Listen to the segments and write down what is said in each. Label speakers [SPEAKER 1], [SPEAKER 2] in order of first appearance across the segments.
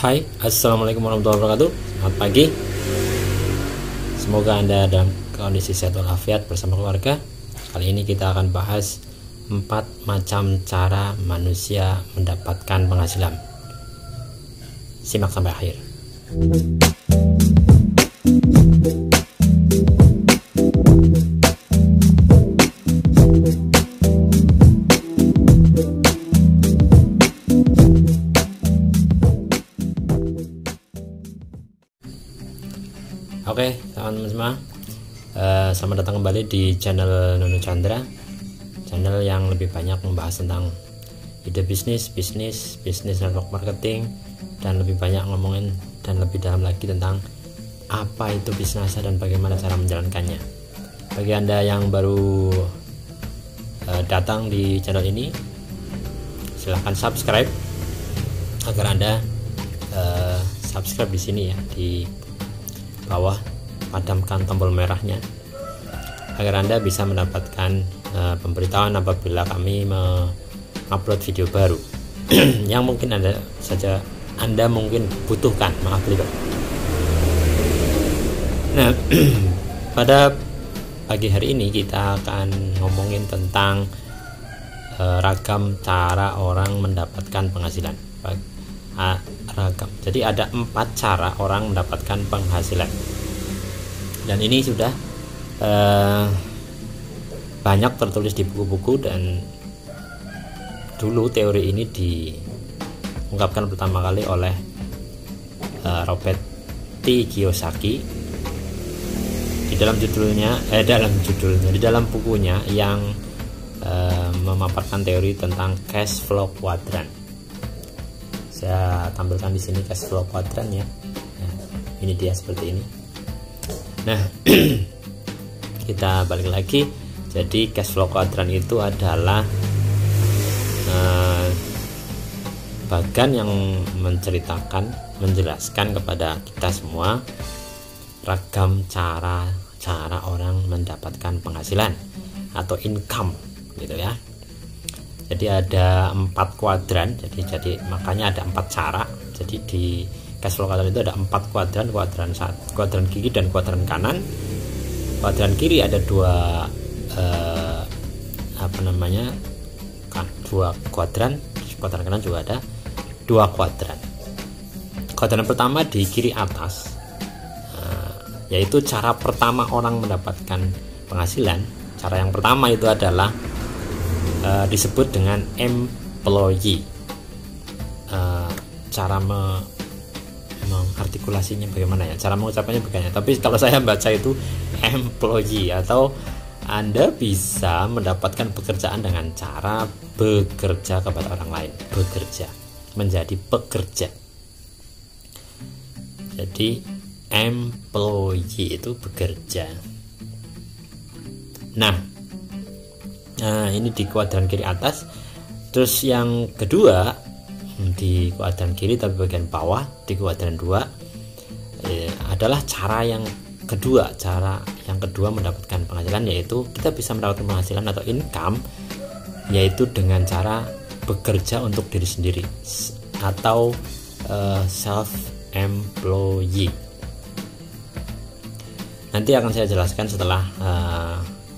[SPEAKER 1] Hai, assalamualaikum warahmatullahi wabarakatuh. Selamat pagi. Semoga Anda dalam kondisi sehat walafiat bersama keluarga. Kali ini kita akan bahas 4 macam cara manusia mendapatkan penghasilan. Simak sampai akhir. Oke, teman-teman semua, selamat datang kembali di channel Nunu Chandra, channel yang lebih banyak membahas tentang ide bisnis, network marketing, dan lebih banyak ngomongin dan lebih dalam lagi tentang apa itu bisnis dan bagaimana cara menjalankannya. Bagi Anda yang baru datang di channel ini, silahkan subscribe agar Anda subscribe di sini ya, di bawah, padamkan tombol merahnya agar Anda bisa mendapatkan pemberitahuan apabila kami mengupload video baru yang mungkin Anda mungkin butuhkan. Maaf belibet. Nah, pada pagi hari ini kita akan ngomongin tentang ragam cara orang mendapatkan penghasilan. Jadi ada 4 cara orang mendapatkan penghasilan, dan ini sudah banyak tertulis di buku-buku, dan dulu teori ini diungkapkan pertama kali oleh Robert T. Kiyosaki di dalam bukunya yang memaparkan teori tentang cash flow quadrant. Saya tampilkan di sini cash flow quadrant ya. Nah, ini dia seperti ini. Nah, kita balik lagi. Jadi cash flow quadrant itu adalah bagian yang menjelaskan kepada kita semua ragam cara orang mendapatkan penghasilan atau income gitu ya. Jadi ada 4 kuadran, jadi makanya ada 4 cara. Jadi di cash flow quadrant itu ada 4 kuadran, kuadran kiri dan kuadran kanan. Kuadran kiri ada 2 kuadran, kuadran kanan juga ada 2 kuadran. Kuadran pertama di kiri atas, yaitu cara pertama orang mendapatkan penghasilan. Cara yang pertama itu adalah disebut dengan employee. Cara mengartikulasinya bagaimana ya, cara mengucapkannya bagaimana, tapi kalau saya baca itu employee. Atau Anda bisa mendapatkan pekerjaan dengan cara bekerja kepada orang lain, bekerja menjadi pekerja. Jadi employee itu bekerja. Nah, ini di kuadran kiri atas. Terus yang kedua di kuadran kiri tapi bagian bawah di kuadran 2 adalah cara yang kedua. Cara yang kedua mendapatkan penghasilan, yaitu kita bisa mendapatkan penghasilan atau income, yaitu dengan cara bekerja untuk diri sendiri atau self employee. Nanti akan saya jelaskan setelah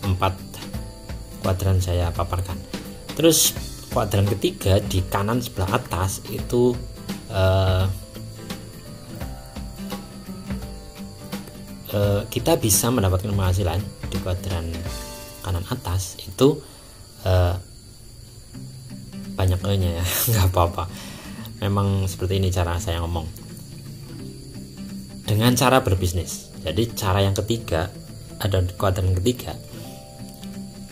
[SPEAKER 1] 4 kuadran saya paparkan. Terus kuadran ketiga di kanan sebelah atas itu kita bisa mendapatkan penghasilan di kuadran kanan atas itu banyak nya ya, nggak apa-apa. Memang seperti ini cara saya ngomong. Dengan cara berbisnis. Jadi cara yang ketiga, ada kuadran ketiga.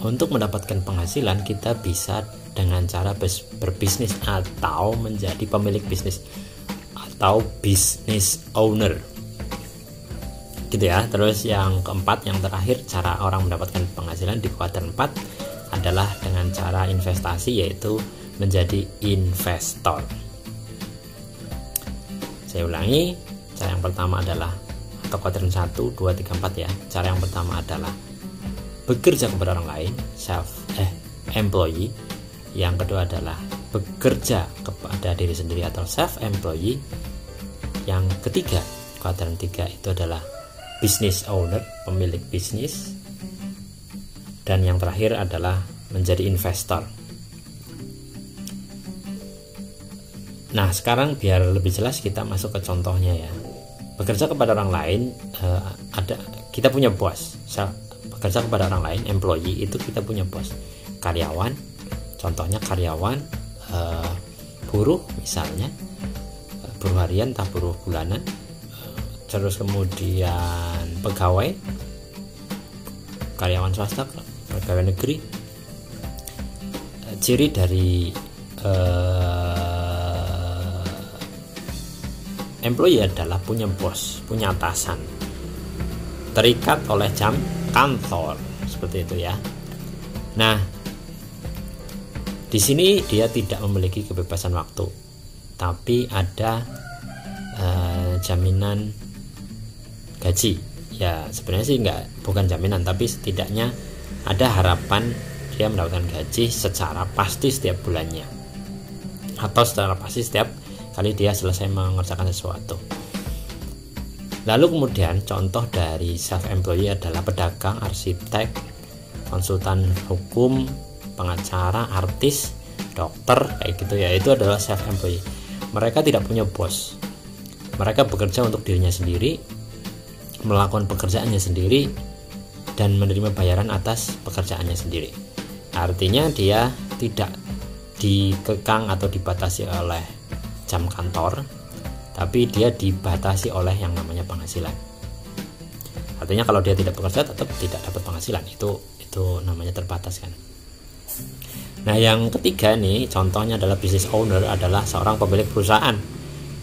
[SPEAKER 1] Untuk mendapatkan penghasilan kita bisa dengan cara berbisnis atau menjadi pemilik bisnis atau business owner gitu ya. Terus yang keempat, yang terakhir, cara orang mendapatkan penghasilan di kuadran 4 adalah dengan cara investasi, yaitu menjadi investor. Saya ulangi, cara yang pertama adalah atau kuadran 1, 2, 3, 4 ya. Cara yang pertama adalah bekerja kepada orang lain, employee. Yang kedua adalah bekerja kepada diri sendiri atau self employee. yang ketiga, kuadran 3 itu adalah business owner, pemilik bisnis. Dan yang terakhir adalah menjadi investor. Nah, sekarang biar lebih jelas kita masuk ke contohnya ya. Bekerja kepada orang lain, kita punya bos. Bekerja kepada orang lain, employee, itu kita punya bos. Karyawan, contohnya karyawan, buruh misalnya, buruh harian atau buruh bulanan, terus kemudian pegawai, karyawan swasta, pegawai negeri. Ciri dari employee adalah punya bos, punya atasan, terikat oleh jam kantor, seperti itu ya. Nah, di sini dia tidak memiliki kebebasan waktu, tapi ada jaminan gaji. Ya sebenarnya sih bukan jaminan, tapi setidaknya ada harapan dia mendapatkan gaji secara pasti setiap bulannya, atau secara pasti setiap kali dia selesai mengerjakan sesuatu. Lalu kemudian contoh dari self-employed adalah pedagang, arsitek, konsultan hukum, pengacara, artis, dokter, kayak gitu ya. Itu adalah self-employed. Mereka tidak punya bos. Mereka bekerja untuk dirinya sendiri, melakukan pekerjaannya sendiri, dan menerima bayaran atas pekerjaannya sendiri. Artinya dia tidak dikekang atau dibatasi oleh jam kantor, tapi dia dibatasi oleh yang namanya penghasilan. Artinya kalau dia tidak bekerja tetap tidak dapat penghasilan, itu namanya terbatas kan. Nah, yang ketiga nih contohnya adalah business owner, adalah seorang pemilik perusahaan.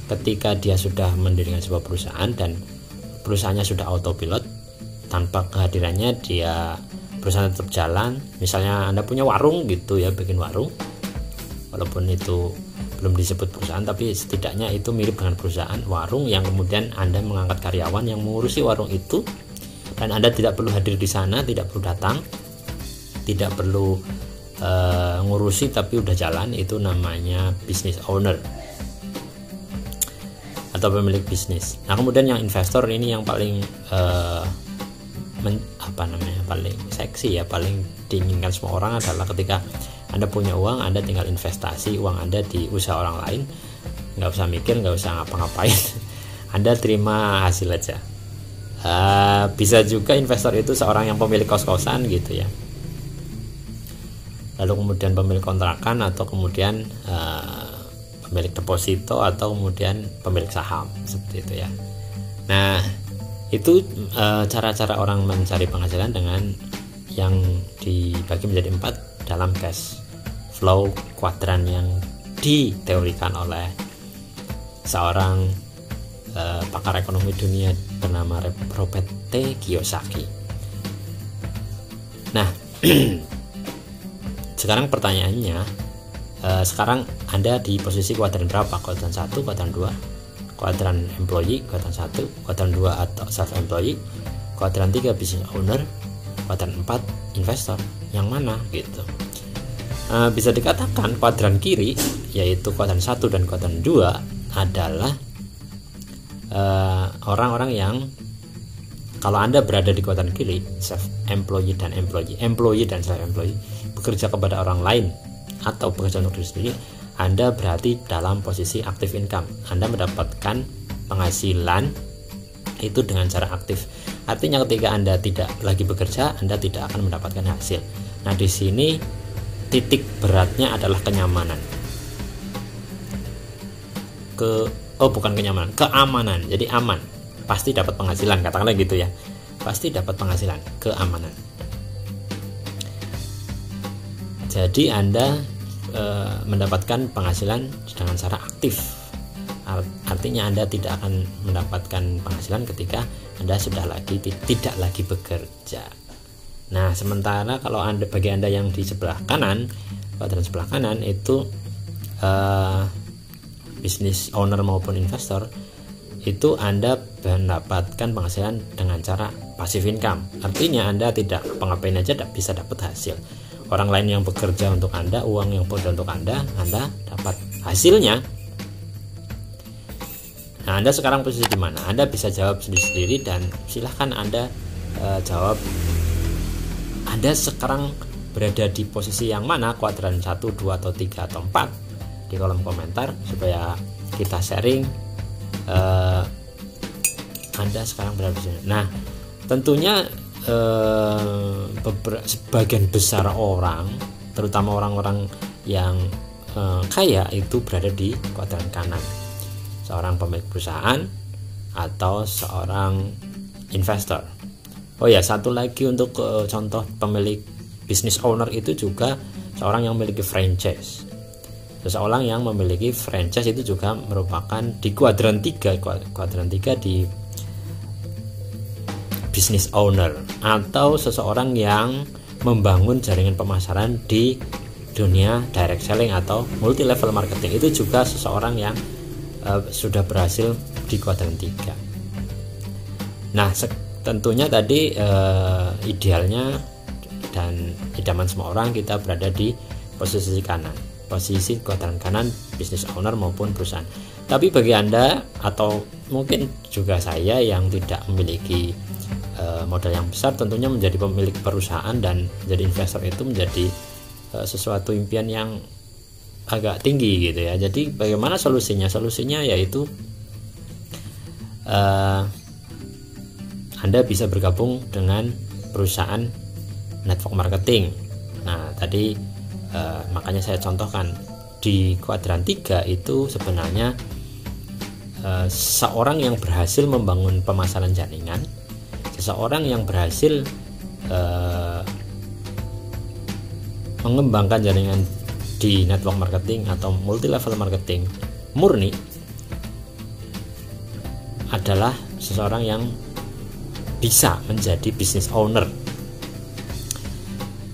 [SPEAKER 1] Ketika dia sudah mendirikan sebuah perusahaan dan perusahaannya sudah autopilot, tanpa kehadirannya perusahaan tetap jalan. Misalnya Anda punya warung gitu ya, bikin warung, walaupun itu belum disebut perusahaan, tapi setidaknya itu mirip dengan perusahaan warung, yang kemudian Anda mengangkat karyawan yang mengurusi warung itu, dan Anda tidak perlu hadir di sana, tidak perlu datang, tidak perlu ngurusi, tapi udah jalan. Itu namanya business owner atau pemilik bisnis. Nah, kemudian yang investor ini yang paling paling seksi ya, paling diinginkan semua orang adalah ketika Anda punya uang, Anda tinggal investasi uang Anda di usaha orang lain, nggak usah mikir, nggak usah ngapa-ngapain. Anda terima hasil aja. Bisa juga investor itu seorang yang pemilik kos-kosan gitu ya, lalu kemudian pemilik kontrakan, atau kemudian pemilik deposito, atau kemudian pemilik saham, seperti itu ya. Nah, itu cara-cara orang mencari penghasilan dengan yang dibagi menjadi 4 dalam cash flow kuadran yang diteorikan oleh seorang pakar ekonomi dunia bernama Robert T. Kiyosaki. Nah, sekarang pertanyaannya, sekarang Anda di posisi kuadran berapa? Kuadran 1, kuadran 2, kuadran employee, kuadran 1, kuadran 2 atau self-employed, kuadran 3 business owner, kuadran 4 investor. Yang mana gitu? Bisa dikatakan kuadran kiri, yaitu kuadran 1 dan kuadran 2 adalah orang-orang yang, kalau Anda berada di kuadran kiri, self-employed dan employee dan self-employed, bekerja kepada orang lain atau bekerja untuk diri sendiri, Anda berarti dalam posisi active income. Anda mendapatkan penghasilan itu dengan cara aktif. Artinya ketika Anda tidak lagi bekerja, Anda tidak akan mendapatkan hasil. Nah, di sini titik beratnya adalah kenyamanan. Bukan kenyamanan, keamanan. Jadi aman, pasti dapat penghasilan, katakanlah gitu ya. Pasti dapat penghasilan, keamanan. Jadi Anda mendapatkan penghasilan dengan cara aktif. Artinya Anda tidak akan mendapatkan penghasilan ketika Anda sudah tidak lagi bekerja. Nah, sementara kalau bagi Anda yang di sebelah kanan, kuadran sebelah kanan itu business owner maupun investor, itu Anda mendapatkan penghasilan dengan cara passive income. Artinya Anda tidak ngapain aja bisa dapat hasil. Orang lain yang bekerja untuk Anda, uang yang bekerja untuk Anda dapat hasilnya. Nah, Anda sekarang posisi di mana? Anda bisa jawab sendiri-sendiri dan silahkan Anda jawab Anda sekarang berada di posisi yang mana, kuadran 1, 2, atau 3, atau 4 di kolom komentar supaya kita sharing Anda sekarang berada di sini. Nah, tentunya sebagian besar orang, terutama orang-orang yang kaya, itu berada di kuadran kanan. Seorang pemilik perusahaan atau seorang investor. Oh ya, satu lagi untuk contoh pemilik business owner itu juga seorang yang memiliki franchise. Seseorang yang memiliki franchise itu juga merupakan di kuadran 3 di business owner, atau seseorang yang membangun jaringan pemasaran di dunia direct selling atau multi level marketing. Itu juga seseorang yang sudah berhasil di kuadran 3. Nah, tentunya tadi idealnya dan idaman semua orang kita berada di posisi kanan, posisi kuadran kanan business owner maupun perusahaan. Tapi bagi Anda atau mungkin juga saya yang tidak memiliki modal yang besar, tentunya menjadi pemilik perusahaan dan menjadi investor itu menjadi sesuatu impian yang agak tinggi gitu ya. Jadi bagaimana solusinya? Solusinya yaitu Anda bisa bergabung dengan perusahaan network marketing. Nah, tadi makanya saya contohkan di kuadran 3 itu sebenarnya seorang yang berhasil membangun pemasaran jaringan, seseorang yang berhasil mengembangkan jaringan di network marketing atau multi level marketing murni adalah seseorang yang bisa menjadi business owner.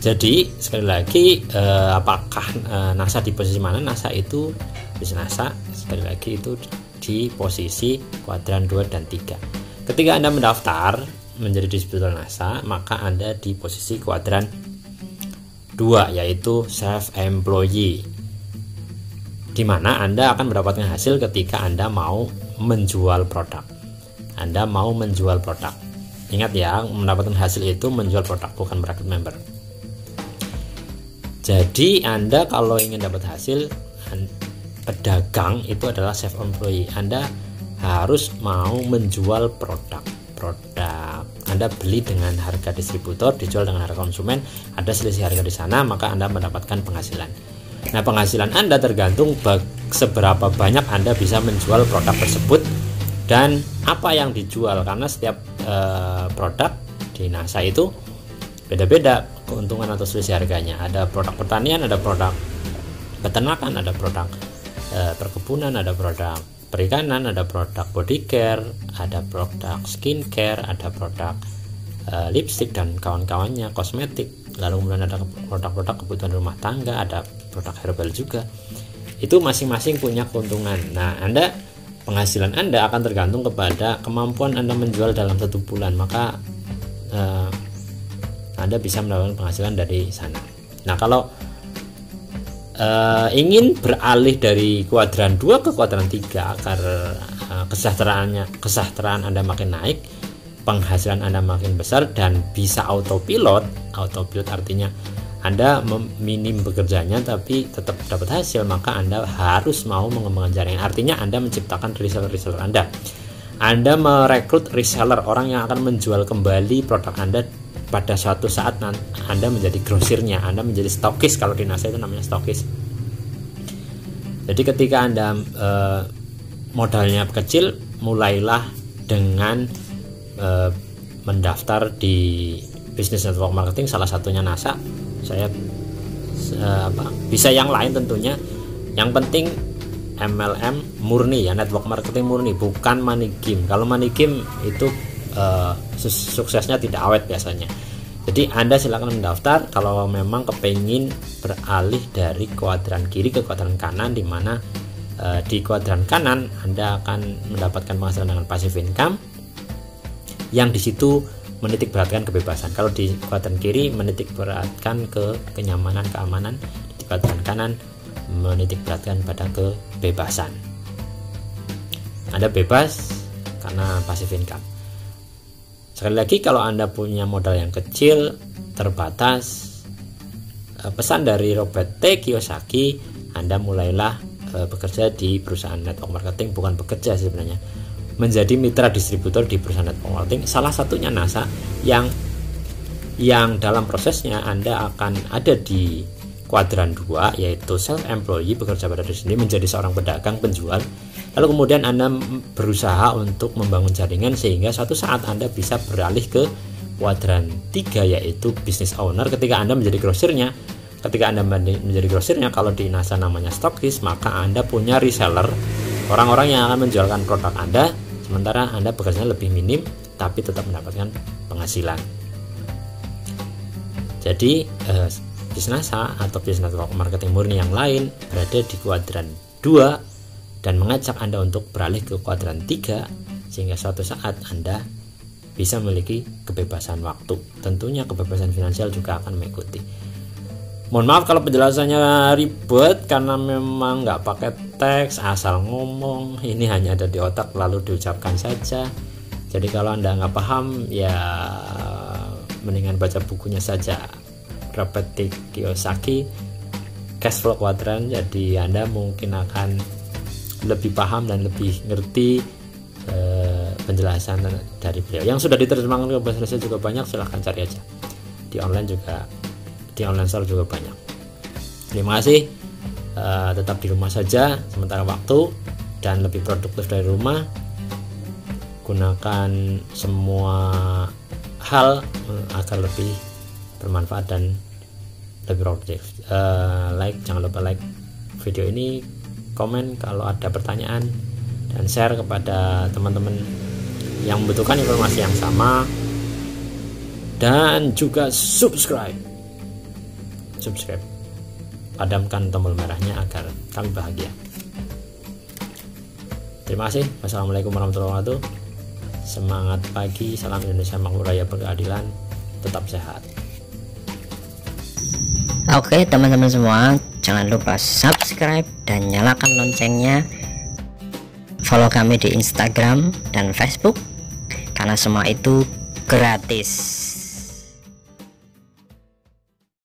[SPEAKER 1] Jadi sekali lagi, apakah NASA di posisi mana? NASA itu NASA sekali lagi itu di posisi kuadran 2 dan 3. Ketika Anda mendaftar menjadi distributor NASA, maka Anda di posisi kuadran 2, yaitu self employee, di mana Anda akan mendapatkan hasil ketika Anda mau menjual produk. Anda mau menjual produk. Ingat ya, mendapatkan hasil itu menjual produk, bukan bracket member. Jadi Anda kalau ingin dapat hasil, pedagang itu adalah self employee. Anda harus mau menjual produk. Anda beli dengan harga distributor, dijual dengan harga konsumen, ada selisih harga di sana, maka Anda mendapatkan penghasilan. Nah, penghasilan Anda tergantung seberapa banyak Anda bisa menjual produk tersebut dan apa yang dijual, karena setiap produk di NASA itu beda-beda keuntungan atau selisih harganya. Ada produk pertanian, ada produk peternakan, ada produk perkebunan, ada produk perikanan, ada produk body care, ada produk skincare, ada produk lipstick dan kawan-kawannya, kosmetik. Lalu kemudian ada produk-produk kebutuhan rumah tangga, ada produk herbal juga. Itu masing-masing punya keuntungan. Nah, penghasilan Anda akan tergantung kepada kemampuan Anda menjual dalam 1 bulan, maka Anda bisa mendapatkan penghasilan dari sana. Nah, kalau ingin beralih dari kuadran 2 ke kuadran 3 agar kesejahteraan Anda makin naik, penghasilan Anda makin besar dan bisa autopilot artinya Anda minim bekerjanya tapi tetap dapat hasil, maka Anda harus mau mengembangkan jaringan. Artinya Anda menciptakan reseller Anda. Anda merekrut reseller, orang yang akan menjual kembali produk Anda pada suatu saat. Anda menjadi grosirnya, Anda menjadi stokis. Kalau di NASA itu namanya stokis. Jadi ketika Anda modalnya kecil, mulailah dengan mendaftar di Business Network Marketing, salah satunya NASA. Saya bisa yang lain tentunya. Yang penting MLM murni ya, network marketing murni, bukan money game. Kalau money game itu suksesnya tidak awet biasanya. Jadi Anda silakan mendaftar kalau memang kepingin beralih dari kuadran kiri ke kuadran kanan, di mana di kuadran kanan Anda akan mendapatkan penghasilan dengan passive income yang di situ menitik beratkan kebebasan. Kalau di kuadran kiri menitik beratkan ke kenyamanan, keamanan. Di kuadran kanan menitik beratkan pada kebebasan. Anda bebas karena passive income. Sekali lagi, kalau Anda punya modal yang kecil, terbatas, pesan dari Robert T. Kiyosaki, Anda mulailah bekerja di perusahaan network marketing. Bukan bekerja sebenarnya, menjadi mitra distributor di perusahaan network marketing, salah satunya NASA, yang dalam prosesnya Anda akan ada di kuadran 2, yaitu self employee, bekerja pada diri sendiri, menjadi seorang pedagang penjual. Lalu kemudian Anda berusaha untuk membangun jaringan sehingga suatu saat Anda bisa beralih ke kuadran 3, yaitu business owner. Ketika Anda menjadi grosirnya, kalau di NASA namanya stockist, maka Anda punya reseller, orang-orang yang akan menjualkan produk Anda, sementara Anda bekerja lebih minim tapi tetap mendapatkan penghasilan. Jadi bisnis NASA atau bisnis network marketing murni yang lain berada di kuadran 2 dan mengajak Anda untuk beralih ke kuadran 3, sehingga suatu saat Anda bisa memiliki kebebasan waktu. Tentunya kebebasan finansial juga akan mengikuti. Mohon maaf kalau penjelasannya ribet, karena memang nggak pakai teks, asal ngomong. Ini hanya ada di otak lalu diucapkan saja. Jadi kalau Anda nggak paham, ya mendingan baca bukunya saja, Robert T. Kiyosaki, Cash Flow Quadrant. Jadi Anda mungkin akan lebih paham dan lebih ngerti penjelasan dari beliau. Yang sudah diterjemahkan ke bahasa Indonesia juga banyak, silahkan cari aja di online juga. Di online store juga banyak. Terima kasih. Tetap di rumah saja sementara waktu dan lebih produktif dari rumah. Gunakan semua hal agar lebih bermanfaat dan lebih produktif. Jangan lupa like video ini, komen kalau ada pertanyaan, dan share kepada teman-teman yang membutuhkan informasi yang sama, dan juga subscribe, padamkan tombol merahnya agar kami bahagia. Terima kasih. Wassalamualaikum warahmatullahi wabarakatuh. Semangat pagi, salam Indonesia makmur raya berkeadilan, tetap sehat.
[SPEAKER 2] Oke teman-teman semua, jangan lupa subscribe dan nyalakan loncengnya. Follow kami di Instagram dan Facebook, karena semua itu gratis.